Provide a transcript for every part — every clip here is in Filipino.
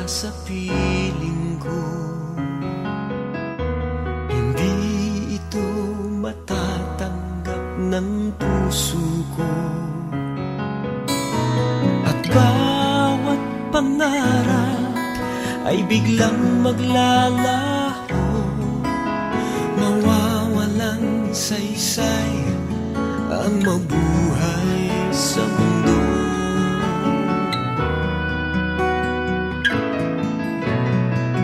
sa piling ko. Hindi ito matatanggap ng puso ko. At bawat pangarap ay biglang maglalaho, mawawalang saysay ang mabuhay sa mundo.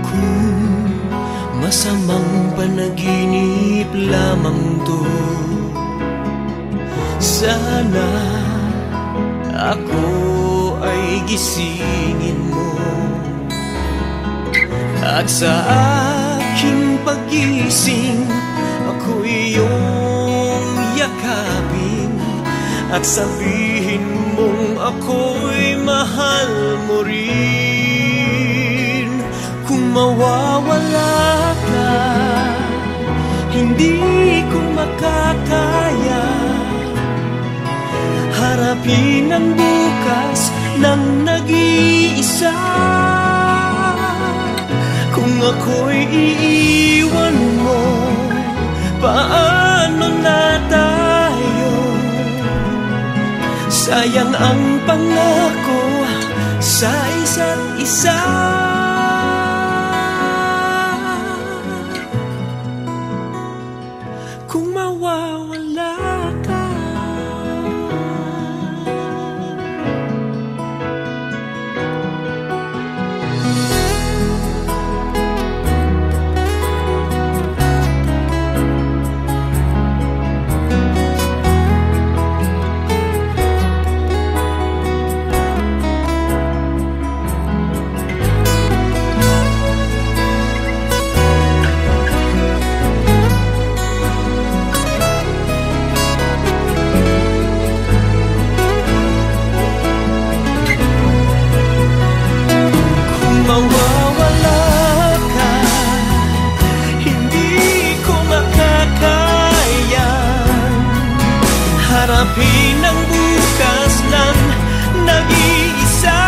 Kung masamang panaginip lamang to, sana ako ay gisingin mo. At sa aking pagising, ako iyong yakapin at sabihin mong ako'y mahal mo rin. Kung mawawala ka, hindi ko makakaya harapin ang bukas ng nag-iisa. Kung ako'y iiwan mo, paano na tayo? Sayang ang pangako sa isa't isa. Kung mawawala ka, harapin ang bukas ng nag-iisa.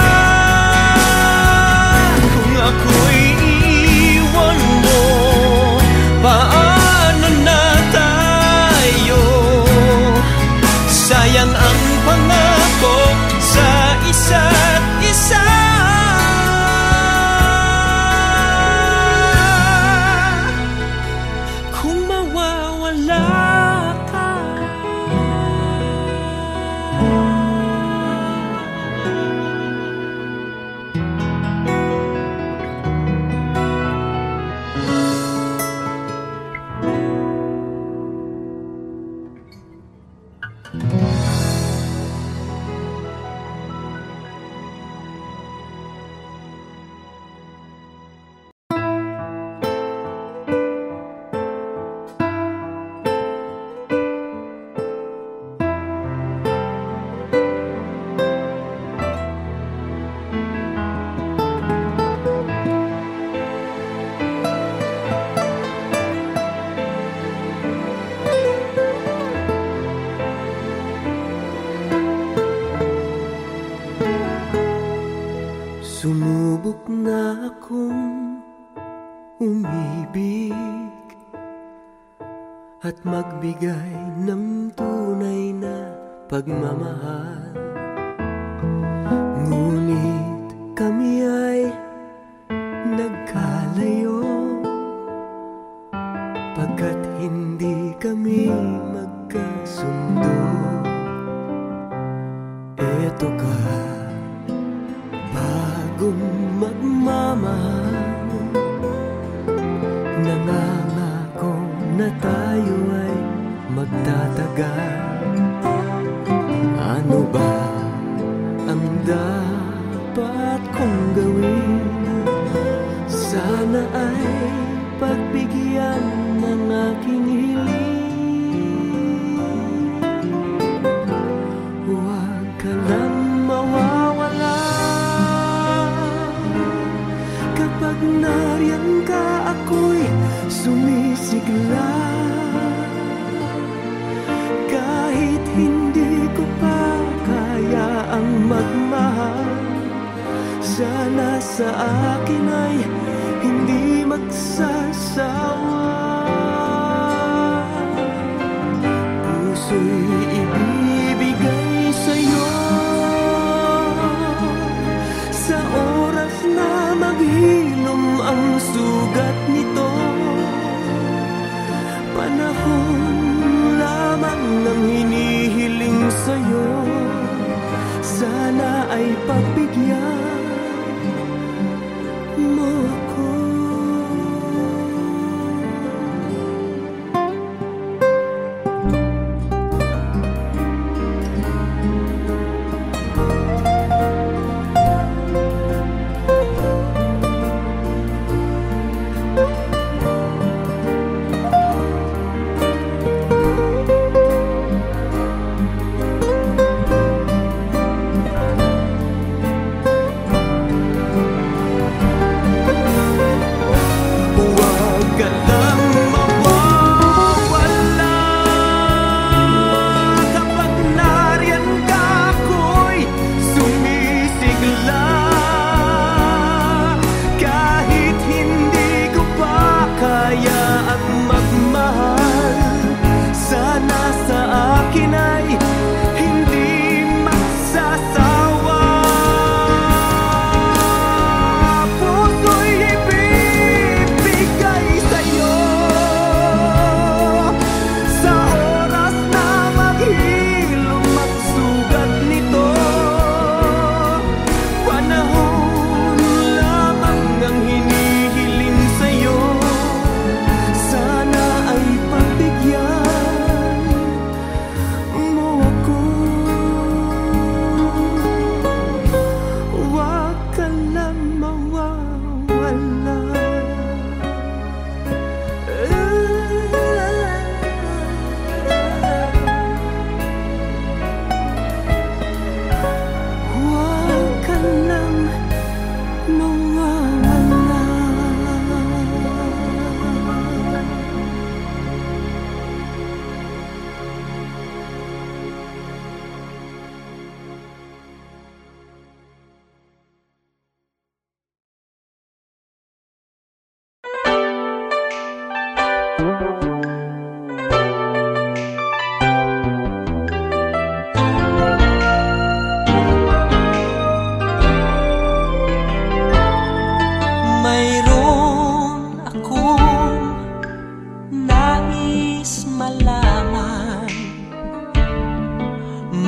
Kung ako'y iiwan mo, paano na tayo? Sayang ang pangako sa isa't isa. Kung mawawala ka, sumubok na akong umibig at magbigay ng tunay na pagmamahal. Ngunit kami ay nagkalayo pagkat hindi kami magkasundo. Eto ka, bagong magmamahal, nangangako na tayo ay magtatagal. Ano ba ang dapat kong gawin? Sana ay pagbigyan ng aking hiling. Huwag ka lang mawawala. Kapag nariyan ka, ako'y sumisigla. Kahit hindi ko pa kaya ang magmahal, sana sa akin ay hindi magsasawa. Puso'y ibibigay sa'yo sa oras na maghilom ang sugat nito. Panahon lamang ang hinihiling sa'yo, sana ay pagbigyan mo ako.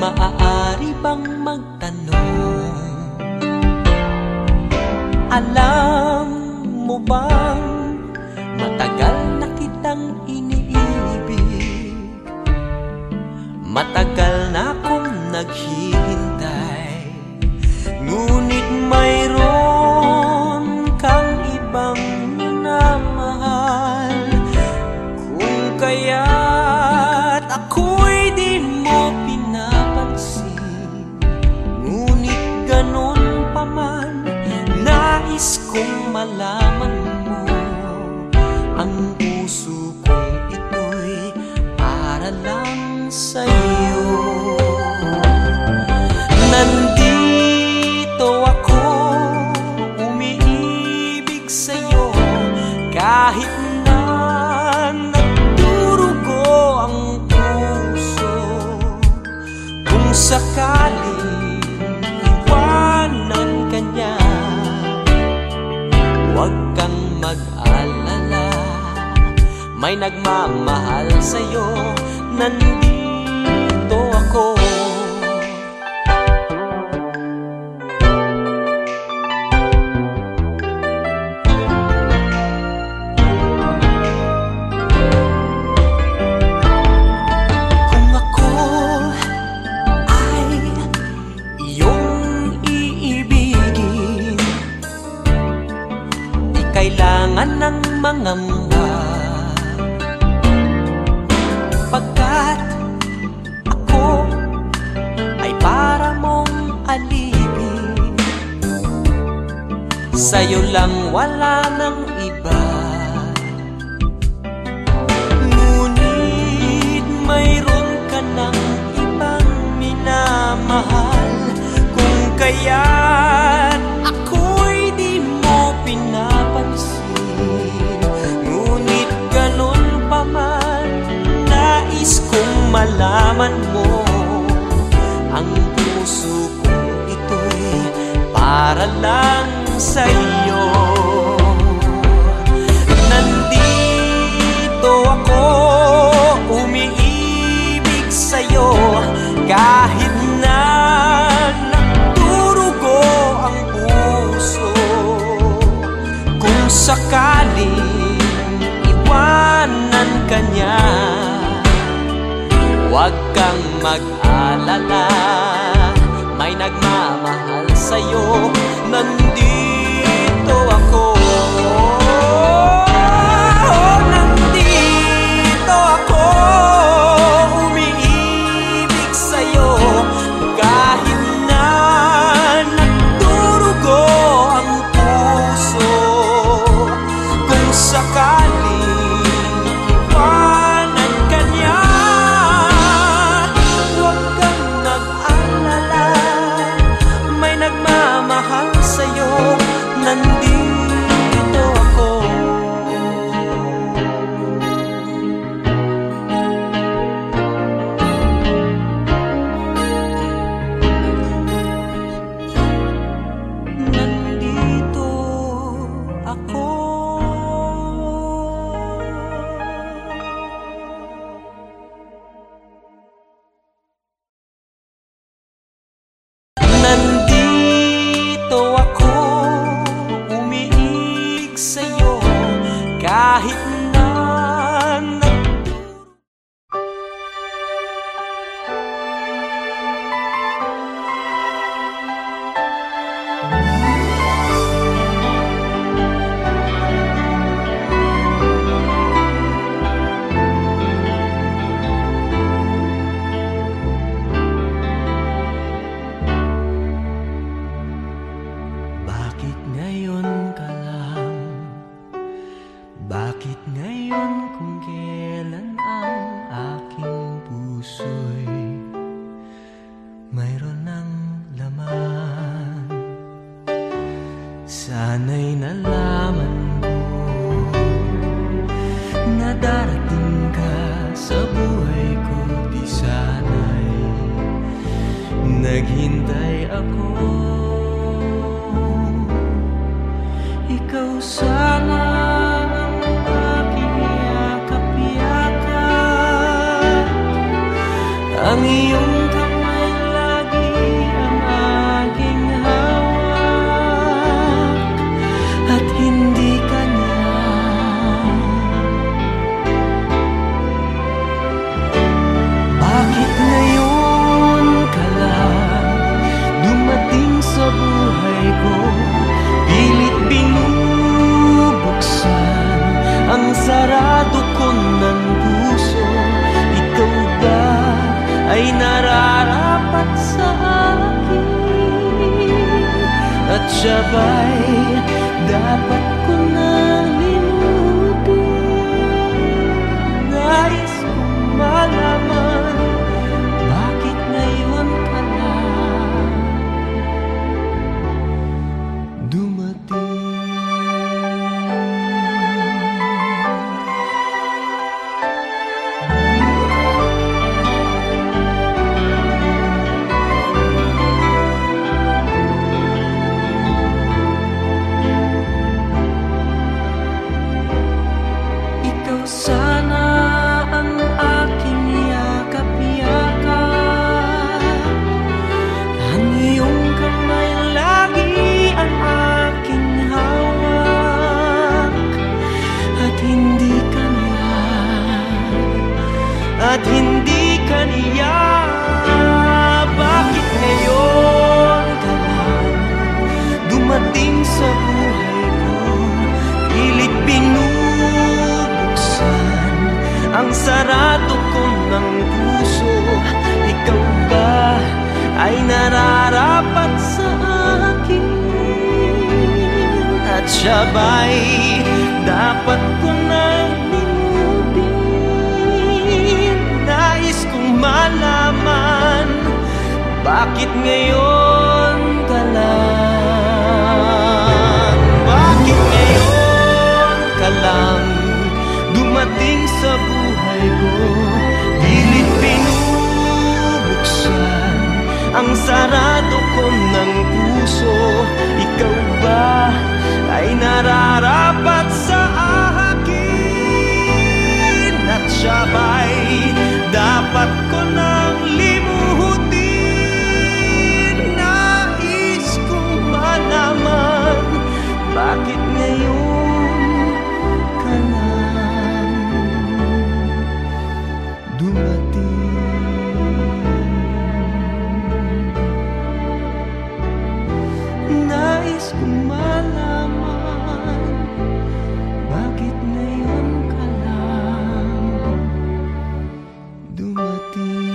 Maaari bang magtanong? Alam mo bang matagal na kitang iniibig? Matagal na akong naghihintay, ngunit mayroon kang ibang minamahal. Kung kaya't ako'y di mo pinapansin, ngunit ganon pa man, nais kong malaman mo ang puso kong ito'y para lang sa'yo. Nandito ako, umiibig sa'yo, kahit na nagdurugo ang puso. Kung sakaling iwanan ka niya, huwag kang mag-alala, may nagmamahal sa'yo. Nandito ako. Kung ako ay iyong iibigin, di kailangan ng mangamba, pagkat ako ay para mong alipin. Sa'yo lang, wala nang iba. Ngunit mayroon ka ng ibang minamahal. Kung kaya't ako lang sa'yo. Nandito ako, umiibig sa'yo, kahit na nagdurugo ang puso. Kung sakaling iwanan ka niya, huwag kang mag-alala, may nagmamahal sa'yo. Nandito ako, nandito ako, umiibig sa'yo, kahit na nagdurugo ang puso. Kung sakaling iwanan ka niya, huwag kang mag-alala, may nagmamahal sa'yo. Nandito ako. Nandito ako. Nandito ako, umiibig sa'yo, kahit na bakit ngayon ka lang? Bakit ngayon kung kailan ang aking puso'y mayroon ng laman? Sana'y nalaman ko na darating ka sa buhay ko, di sana'y naghintay ako. Ikaw sana ang aking yakap-yakap, ang iyong kamay lagi ang aking hawak, at hindi ka niya. Bakit ngayon ka lang dumating sa buhay ko? Pilit binubuksan ang sarado ko ng puso. Ikaw ba ay nararapat sa akin? At siya ba'y dapat ko nang limutin? Nais kong malaman, bakit ngayon ka lang dumating? Ikaw sana ang aking yakap-yakap, ang iyong kamay lagi ang aking hawak, at hindi ka niya, at hindi ka niya. Bakit ngayon ka lang dumating sa buhay ko? Pilit binubuksan ang sarado ko ng puso. Ikaw ba ay nararapat sa akin? At siya ba'y dapat ko nang limutin? Nais kong malaman, bakit ngayon ka lang? Bakit ngayon ka lang dumating sa buhay ko? Pilit binubuksan ang sarado ko ng puso. Ikaw Nais kong malaman, bakit ngayon ka lang dumating?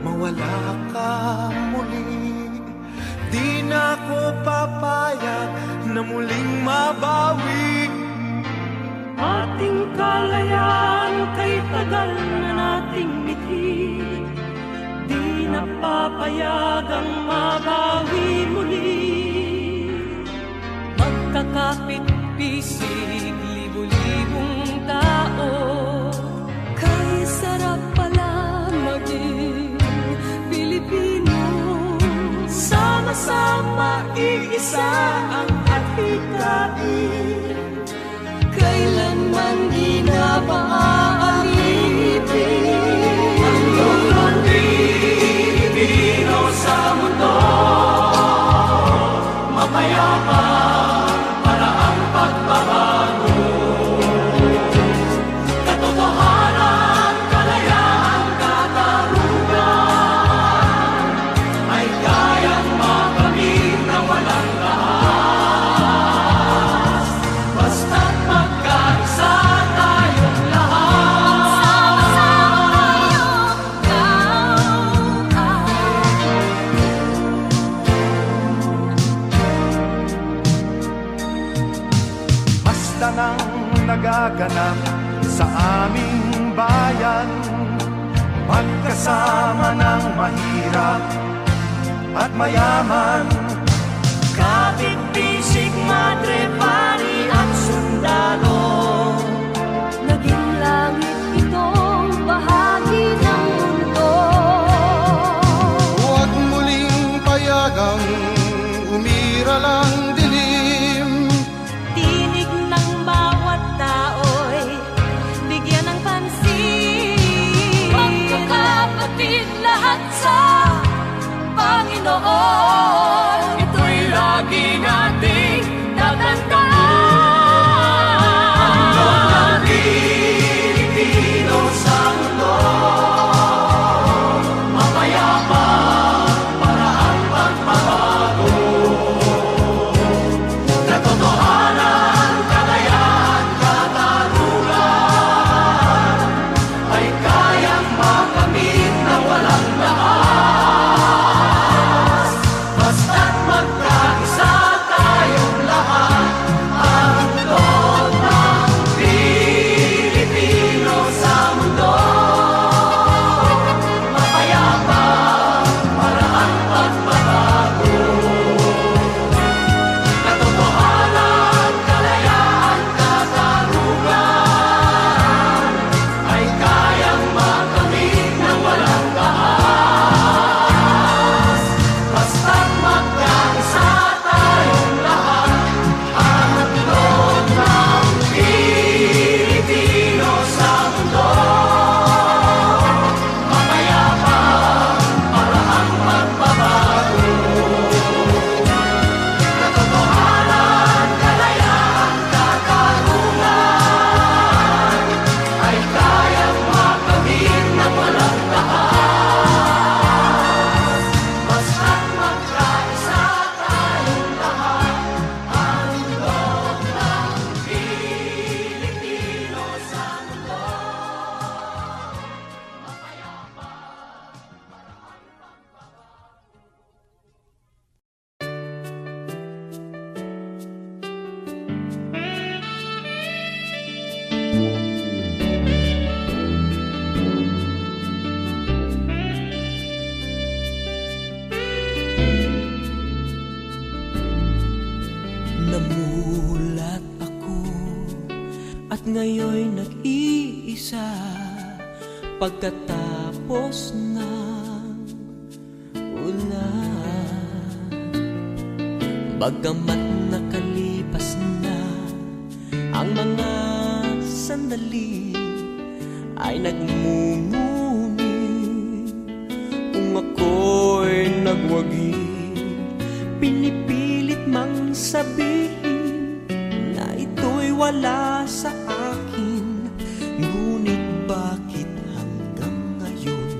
Mawala ka muli, di na ko papayag na muling mabawi. Ating kalayaan kay tagal na nating mithi, di na papayagang mabawi muli. Magkakapit-bisig, libo-libong tao, kay sarap pala maging Pilipino. Sama-sama, iisa ang adhikain, kailanman di na maaalipin. Ang Pilipino sa mundo, mapayapa para ang pagbabago. Katotohanan, kalayaan, katarungan ay kayang makamit na walang lahat. Basta't magkaisa tayong lahat. Basta nang nagaganap sa aming bayan, magkasama ng mahirap at mayaman. Kapit-bisig, madre, pari at sundalo, naging langit itong bahagi ng mundo. Huwag muling payagang umira lang dilim. Tinig ng bawat tao'y bigyan ng pansin. Magkakapatid lahat sa Panginoon, ito'y lagi nating tatandaan. Ang Pilipino sa mundo, mapayapa para ang pagbabago. Katotohanan, kalayaan, katarungan ay kayang makamit na walang lakas. pagkatapos ng ulan. Bagamat nakalipas na ang mga sandali, ay nagmumuni kung ako'y nagwagi. Pinipilit mang sabihin na ito'y wala sa akin, ngunit bakit hanggang ngayon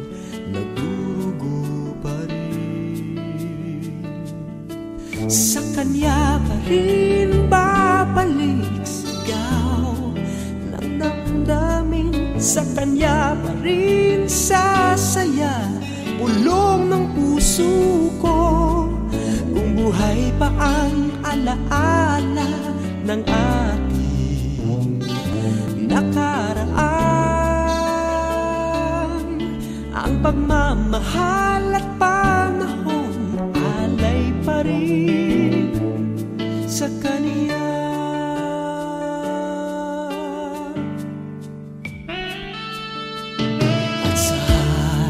nagdurugo pa rin? Sa kanya pa rin babalik sigaw ng damdamin, sa kanya pa rin sasaya bulong ng puso ko. Kung buhay pa ang alaala ng ating nakaraan, ang pagmamahal at panahon alay pa rin sa kanya. At sa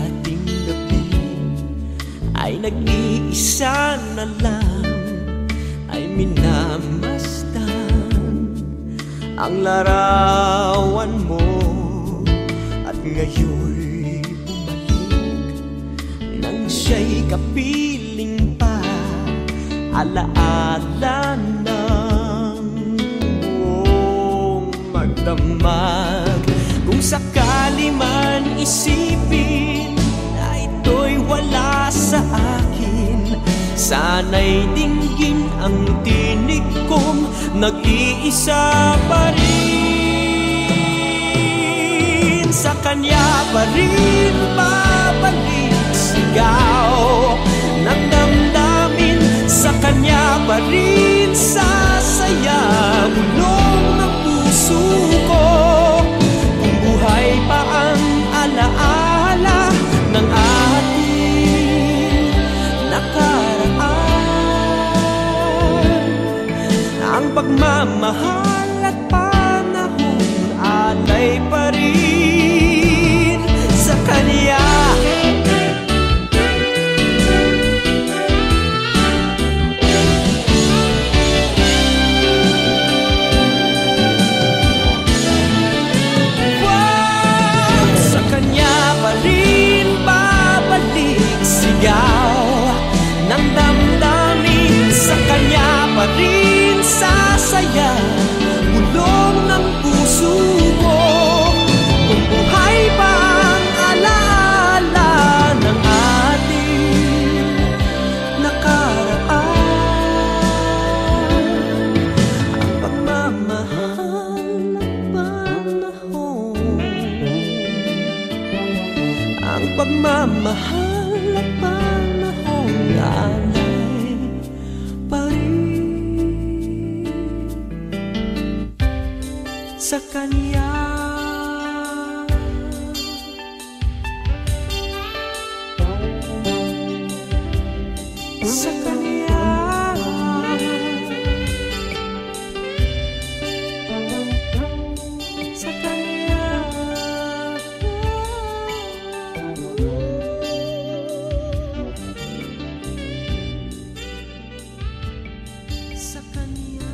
ating gabi ay nag-iisa na lang, ay minamasdan ang larawan mo. At ngayon'y bumalik nang siya'y kapiling pa, alaala ng buong magdamag. Kung sakali man isipin na ito'y wala sa akin, sana'y dinggin ang tinig kong nag-iisa pa rin. Sa kanya pa rin babalik sigaw ng damdamin, sa kanya pa rin sasaya bulong ng puso ko. Kung buhay pa ang alaala ng ating nakaraan, ang pagmamahal at panahon alay pa rin sa kanya. Sa kanya pa rin babalik sigaw ng damdamin, sa kanya pa rin sasaya bulong ng puso ko. Kung buhay pa ang alaala ng ating nakaraan, ang pagmamahal at panahon, ang pagmamahal at panahon alay pa rin sa kanya. Sa kanya. Sa kanya. Sa kanya.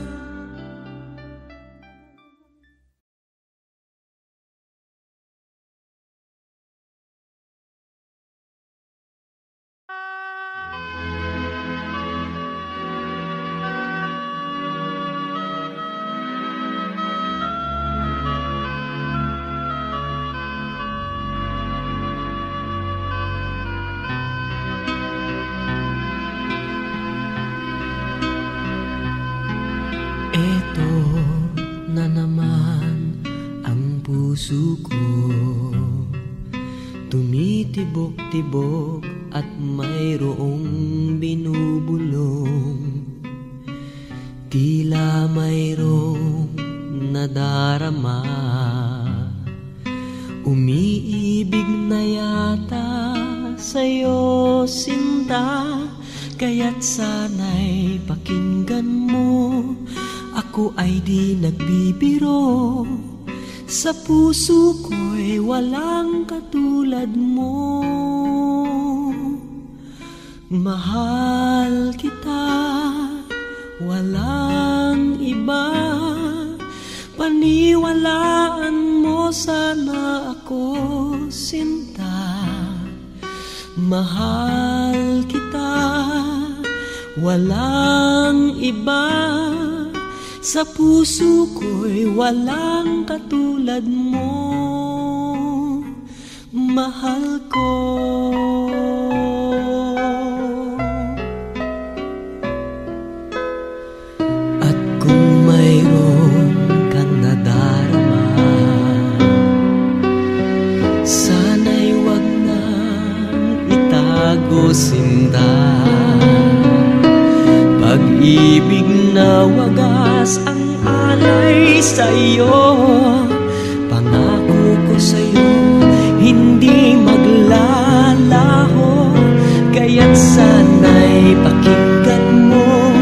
Eto na naman ang puso ko, tumitibok-tibok at mayroong binubulong. Tila mayroong nadarama, umiibig na yata sa'yo sinta. Kaya't sana'y pakinggan mo, ako ay di nagbibiro. Sa puso ko'y walang katulad mo. Mahal kita, walang iba. Paniwalaan mo sana ako, sinta. Mahal kita, walang iba. Sa puso ko'y walang katulad mo, mahal ko. At kung mayroon kang nadarama, sana'y wag nang itago, sinta. Pag-ibig na wagas ang alay sa'yo, pangako ko sa'yo hindi maglalaho. Kaya't sana'y pakinggan mo,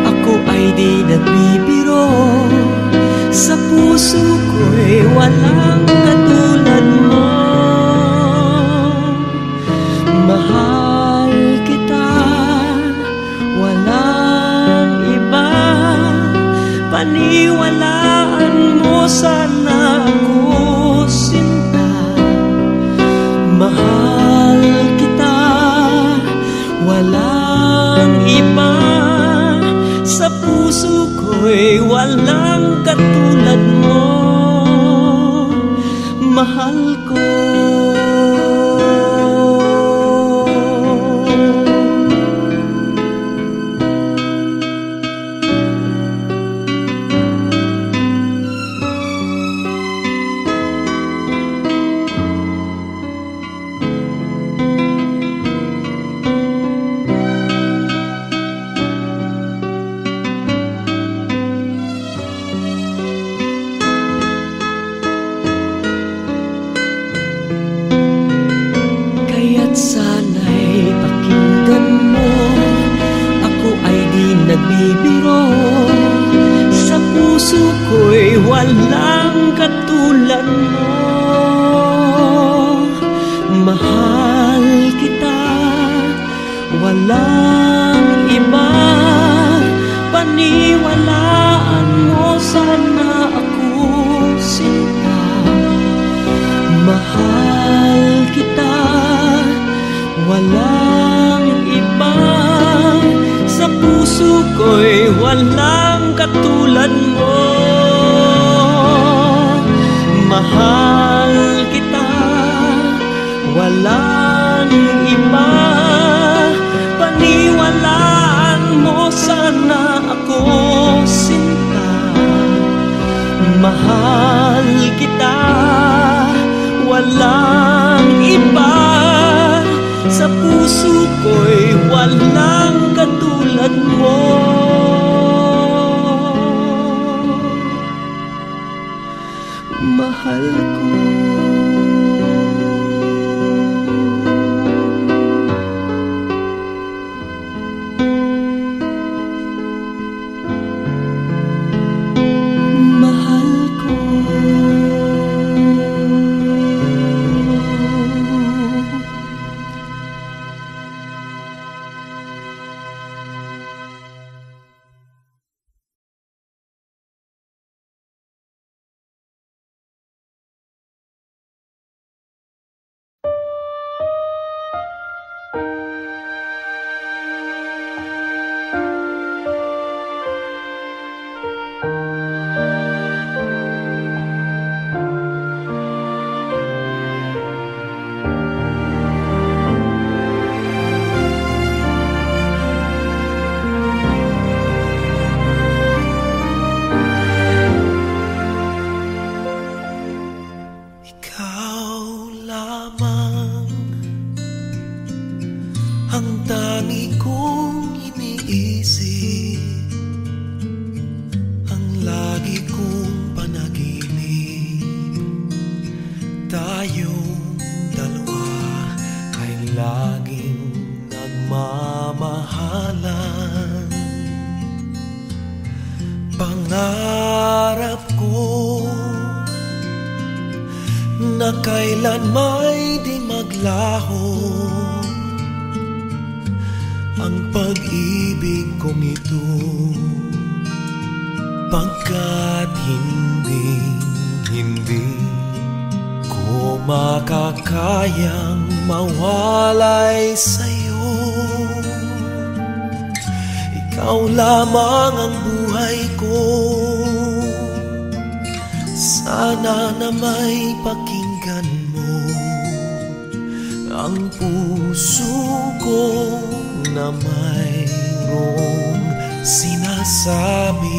ako ay di nagbibiro. Sa puso ko'y walang katulad mo. Mahal kita, walang iba. Paniwalaan mo sana ako, sinta. Mahal kita, walang iba. Sa puso ko'y walang katulad mo, mahal ko. Sana'y pakinggan mo, ako ay di nagbibiro. Sa puso ko'y walang katulad mo. Mahal kita, walang iba. Paniwalaan mo sana ako, sinta. Mahal kita, walang iba. Sa puso ko'y walang katulad mo. Mahal kita, walang iba. Paniwalaan mo sana ako, sinta. Mahal kita, walang iba. Sa puso ko'y walang katulad mo. Mahal ko. Mahal ko. Ang tangi kong iniisip, ang lagi kong panaginip, tayong dalawa ay laging nagmamahalan. Pangarap ko kailan may di maglaho ang pag-ibig kong ito, pagkat hindi ko makakayang mawalay sa'yo. Ikaw lamang ang buhay ko, sana na may pakinggan mo ang puso ko na mayroong sinasabing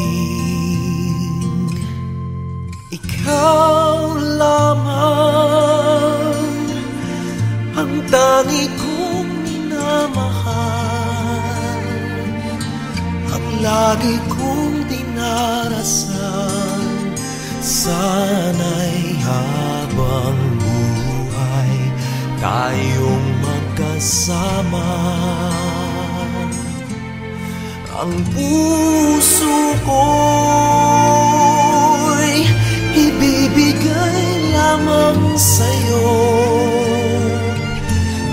ikaw lamang ang tangi kong minamahal, ang lagi kong dinarasal. Sana'y habang buhay tayong magkasama. Ang puso ko'y ibibigay lamang sa'yo.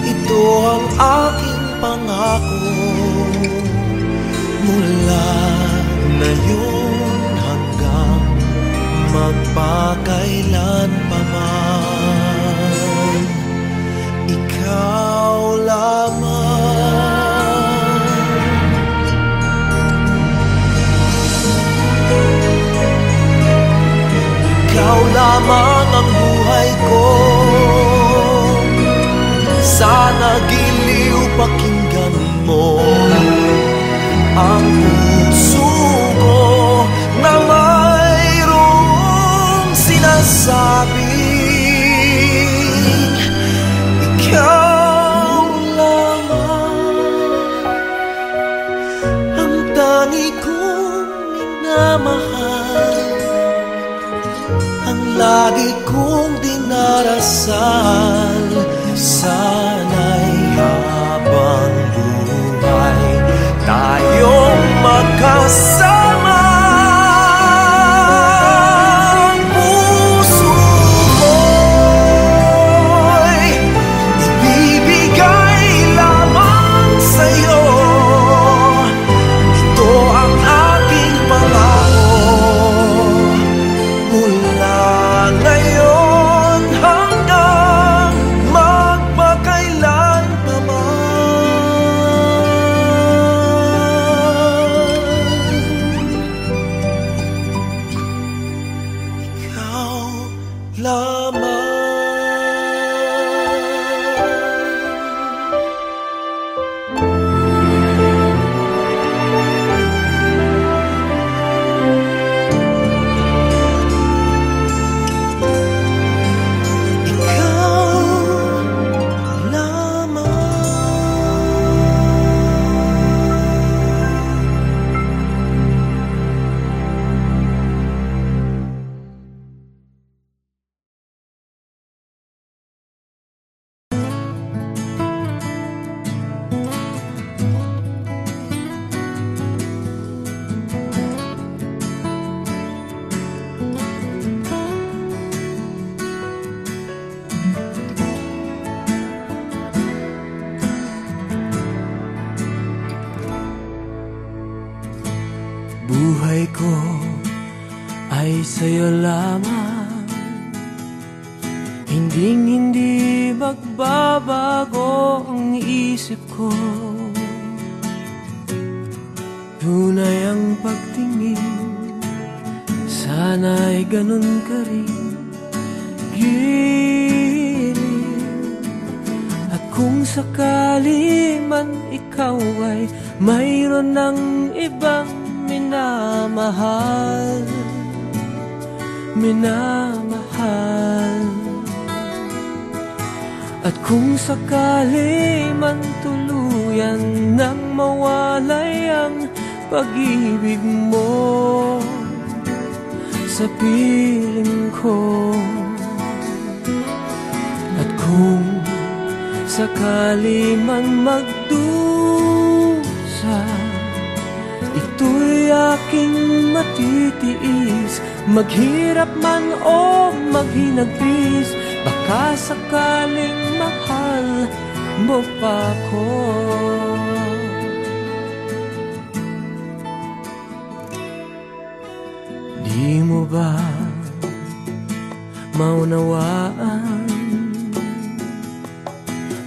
Ito ang aking pangako, mula ngayon hanggang magpakailan pa man. Ikaw lamang. Ikaw lamang ang buhay ko, sana giliw pakinggan mo ang puso ko na mayroong sinasabing ikaw lamang ang tangi kong minamahal, ang lagi kong dinarasal. Sana'y habang buhay tayong magkasama. Ang puso ko'y ibibigay lamang sa'yo. Ito ang aking pangako, mula ngayon hanggang magpakailan pa man. Ikaw lamang. Buhay ko ay sa'yo lamang, hindi magbabago ang isip ko. Tunay ang pagtingin, sana'y ganun ka rin, giling. At kung sakali man ikaw ay mayroon ng ibang minamahal, at kung sakali man tuluyan nang mawalay ang pag-ibig mo sa piling ko, at kung sakali man magdusa, ito'y aking matitiis, maghirap man o maghinagpis, baka sakaling mahal mo pa ko. Di mo ba maunawaan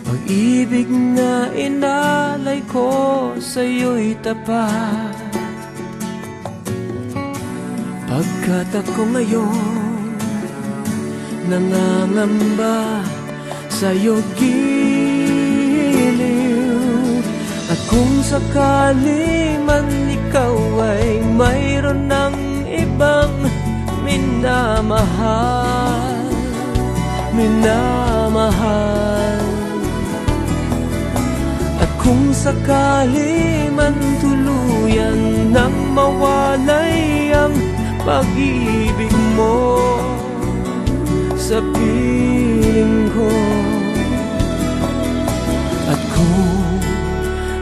pag-ibig na inalay ko sa'yo'y tapat? Pagkat ako ngayon nangangamba sa'yo giliw, at kung sakali man ikaw ay mayroon ng ibang minamahal, minamahal. At kung sakali man tuluyan nang mawalay ang pag-ibig mo sa piling ko, at kung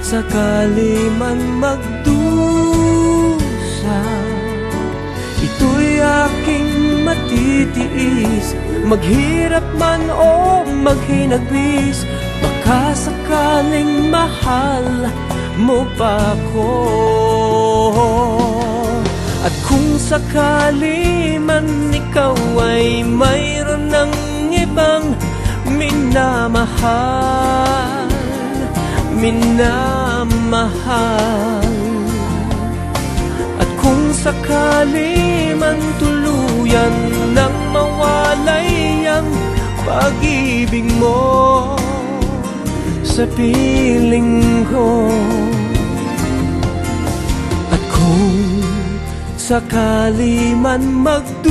sakali man magdusa, ito'y aking matitiis, maghirap man o maghinagpis, baka sakaling mahal mo pa ko. At kung sakali man ikaw ay mayroon ng ibang minamahal, minamahal, at kung sakali man tuluyan nang mawalay ang pag-ibig mo sa piling ko, at kung sakali man magdusa,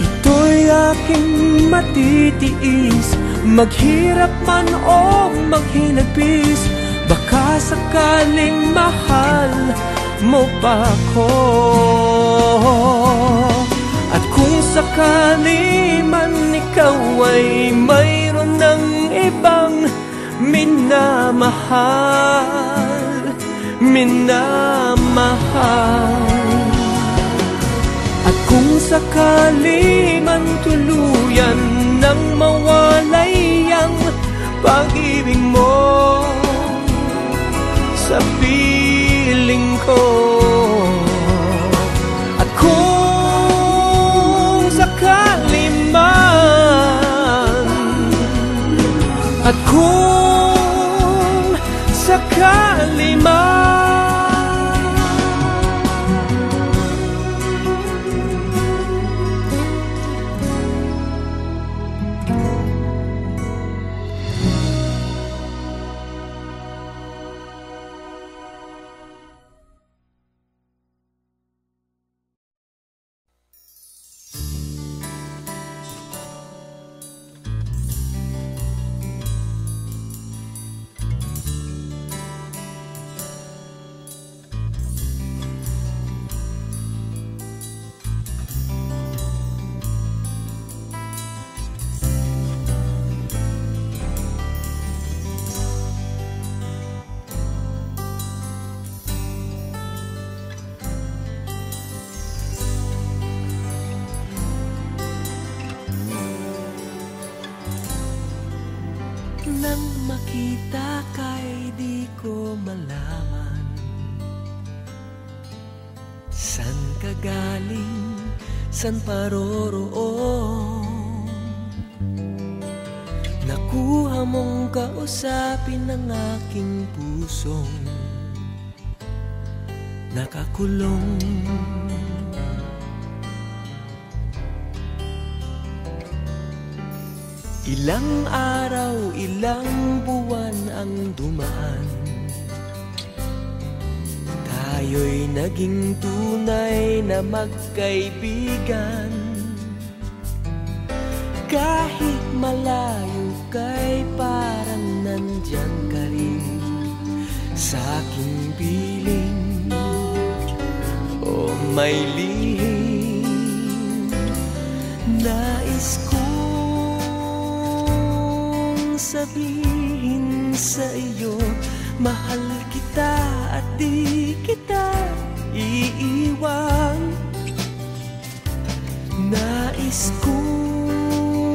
ito'y aking matitiis, maghirap man o maghinagpis, baka sakaling mahal mo pa ko. At kung sakali man ikaw ay mayroon ng ibang minamahal, minamahal, at kung sakali man tuluyan nang mawalay ang pag-ibig mo sa piling ko, at kung sakali man, at kung sakali man, nang makita ka'y di ko malaman san ka galing, san paroroon. Nakuha mong kausapin ng aking pusong nakakulong. Ilang araw, ilang buwan ang dumaan, tayo'y naging tunay na magkaibigan. Kahit malayo ka'y parang nandyan ka rin sa aking piling. O may lihim nais ko sabihin sa iyo, mahal kita at di kita iiwan. Nais Nais kong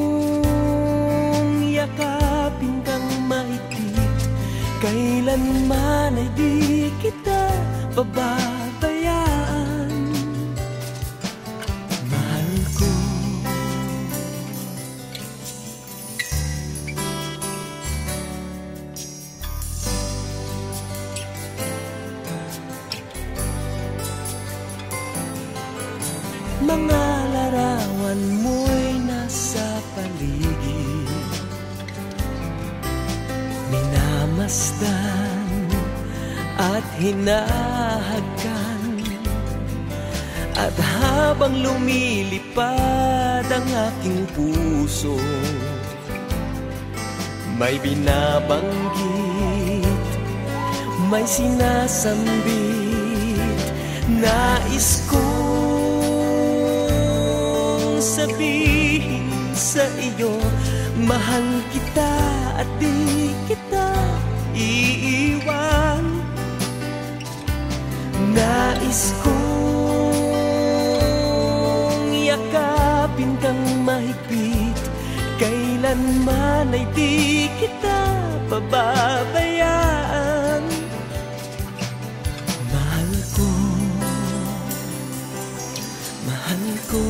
yakapin kang mahigpit, kailanman ay di kita pababayaan. Mahal ko. Mga larawan mo'y nasa paligid, minamasdan at hinahagkan. At habang lumilipad ang aking puso, may binabanggit, may sinasambit. Nais kong sabihin sa iyo, mahal kita at di kita iiwan. Nais kong yakapin kang mahigpit, kailanman ay di kita pababayaan. Mahal ko, mahal ko.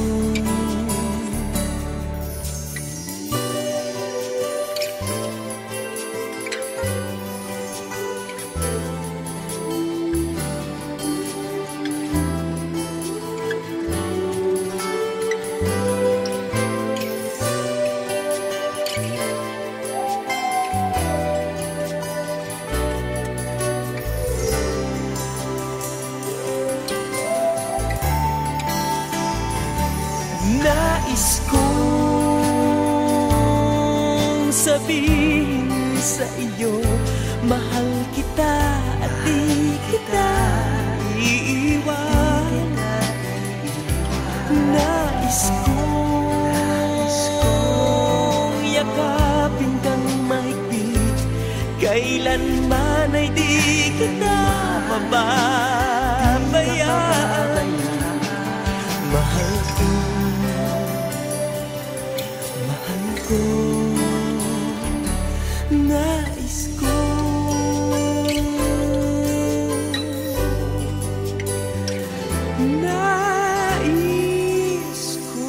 Nais kong sabihin sa iyo, mahal kita at di kita iiwan. Nais kong yakapin kang mahigpit, kailanman ay di kita pababayaan. Mahal ko, mahal ko, nais ko. Nais ko.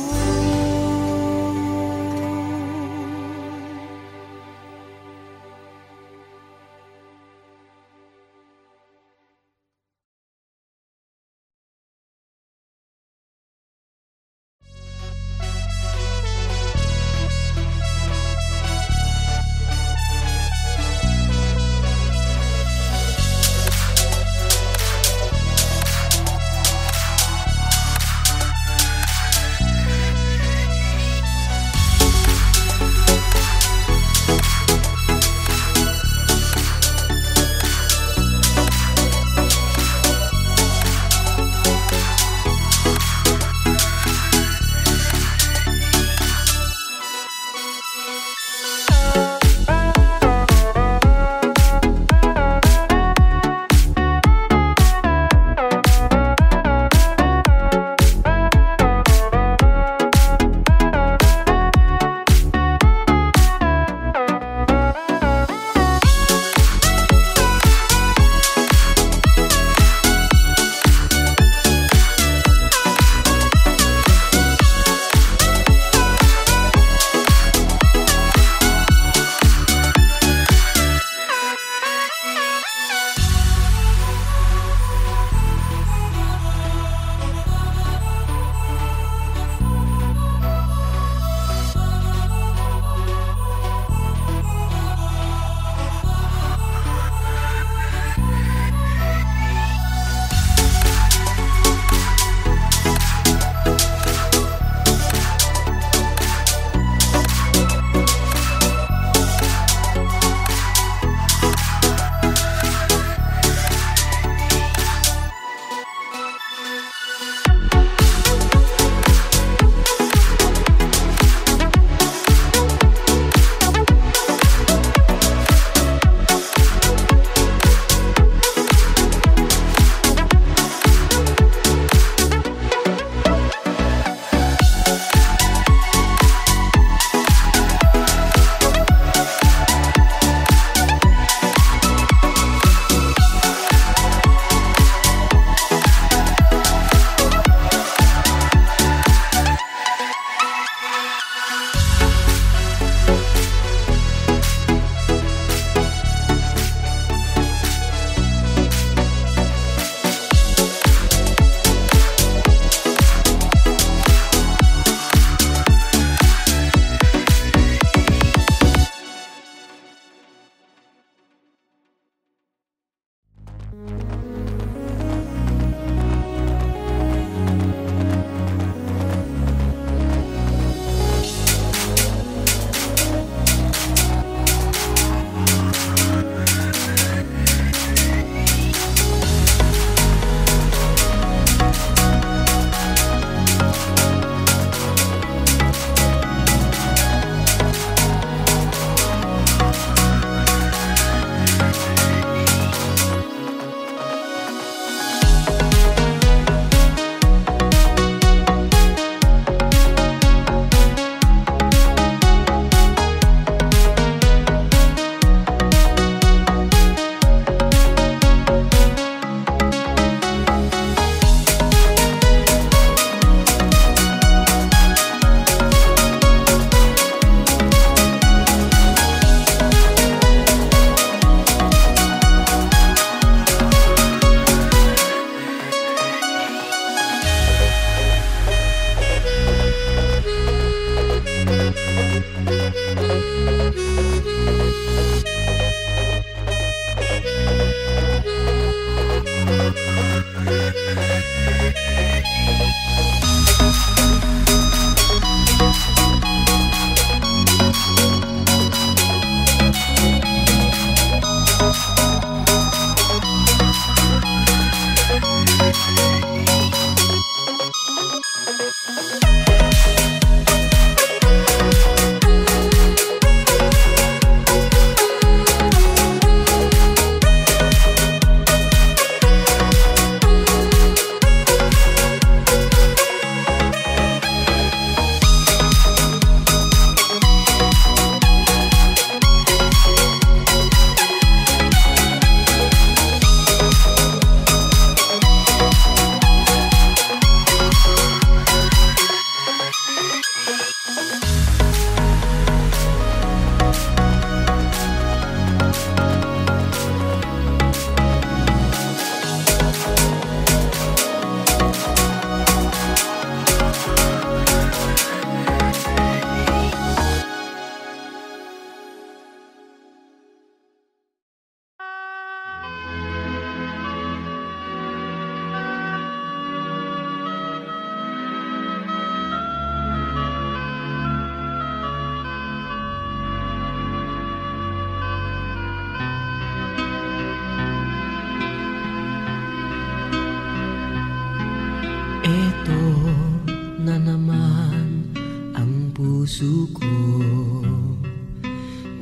puso ko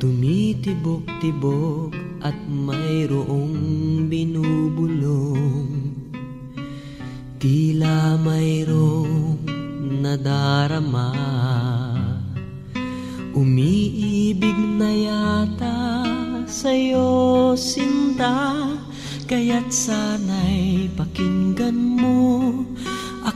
tumitibok-tibok at mayroong binubulong, tila mayroong nadarama. Umiibig na yata sa'yo, sinta, kaya't sana'y pakinggan mo